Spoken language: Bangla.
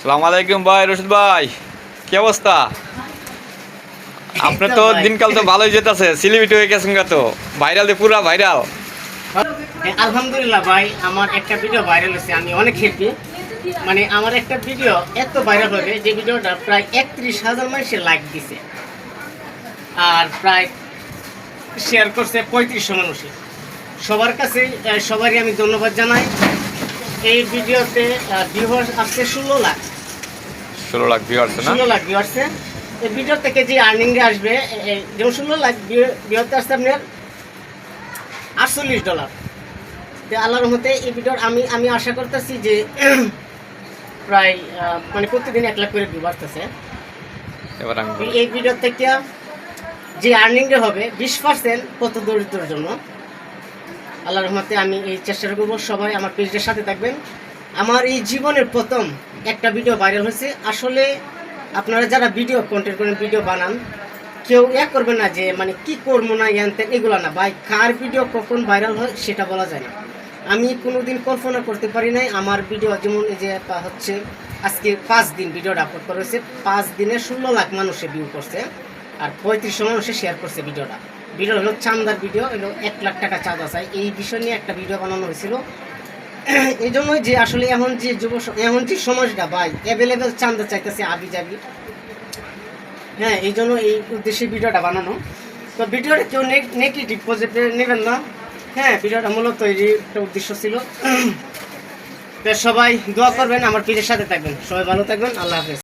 সালাম আলাইকুম ভাই রশিদ ভাই, কি অবস্থা? আপনি তো দিনকাল তো ভালোই যেতেছে, সেলিব্রিটি হয়ে গেছেন তো, ভাইরাল দিয়ে পুরা ভাইরাল। আলহামদুলিল্লাহ ভাই, আমার একটা ভিডিও ভাইরাল হয়েছে, আমি অনেক হ্যাপি। মানে আমার একটা ভিডিও এত ভাইরাল হবে যে ভিডিওটা প্রায় 31,000 মানুষের লাইক দিছে আর প্রায় শেয়ার করছে 3500 মানুষে। সবার কাছে সবারই আমি ধন্যবাদ জানাই। এই ভিডিওতে ভিউয়ার্স আসছে 16 লাখ 16 লাখ ভিউয়ার্স না? 16 লাখ ভিউয়ার্সে। এই ভিডিও থেকে যে আর্নিং আসবে, যেমন 16 লাখ ভিউতে আসছে আপনার $48। তো আল্লাহর রহমতে এই ভিডিওর আমি আশা করতেছি যে প্রায় মানে প্রতিদিন 1 লাখ করে ভিউ আসতেছে। এবার আমি এই ভিডিও থেকে যে আর্নিংটা হবে 20% কত দরিদ্রের জন্য। আল্লাহর রহমতে আমি এই চেষ্টা করবো, সবাই আমার পেজের সাথে থাকবেন। আমার এই জীবনের প্রথম একটা ভিডিও ভাইরাল হয়েছে। আসলে আপনারা যারা ভিডিও কন্টেন্ট করেন, ভিডিও বানান, কেউ করবেন না যে মানে কি করবো না জানতেন, এগুলো না ভাই। কার ভিডিও কখন ভাইরাল হয় সেটা বলা যায় না। আমি কোনোদিন কল্পনা করতে পারি নাই আমার ভিডিও যেমন এই যে হচ্ছে আজকে 5 দিন ভিডিওটা আপলোড করা হয়েছে, 5 দিনে 16 লাখ মানুষে ভিউ করছে আর 3500 মানুষে শেয়ার করছে ভিডিওটা। ভিডিও হলো চান্দার ভিডিও, হলো 1 লাখ টাকা চাঁদা চাই, এই বিষয় নিয়ে একটা ভিডিও বানানো হয়েছিল। এই জন্যই যে আসলে এখন যে এখন যে সমাজটা ভাই অ্যাভেলেবেল চান্দা চাইতেছে আবি যাবি। হ্যাঁ, এই জন্য এই উদ্দেশ্যে ভিডিওটা বানানো। তো ভিডিওটা কেউ নেগেটিভ পজিটিভ নেবেন না। হ্যাঁ, ভিডিওটা মূলত এই একটা উদ্দেশ্য ছিল। তো সবাই দোয়া করবেন, আমার পেজের সাথে থাকবেন, সবাই ভালো থাকবেন, আল্লাহ হাফেজ।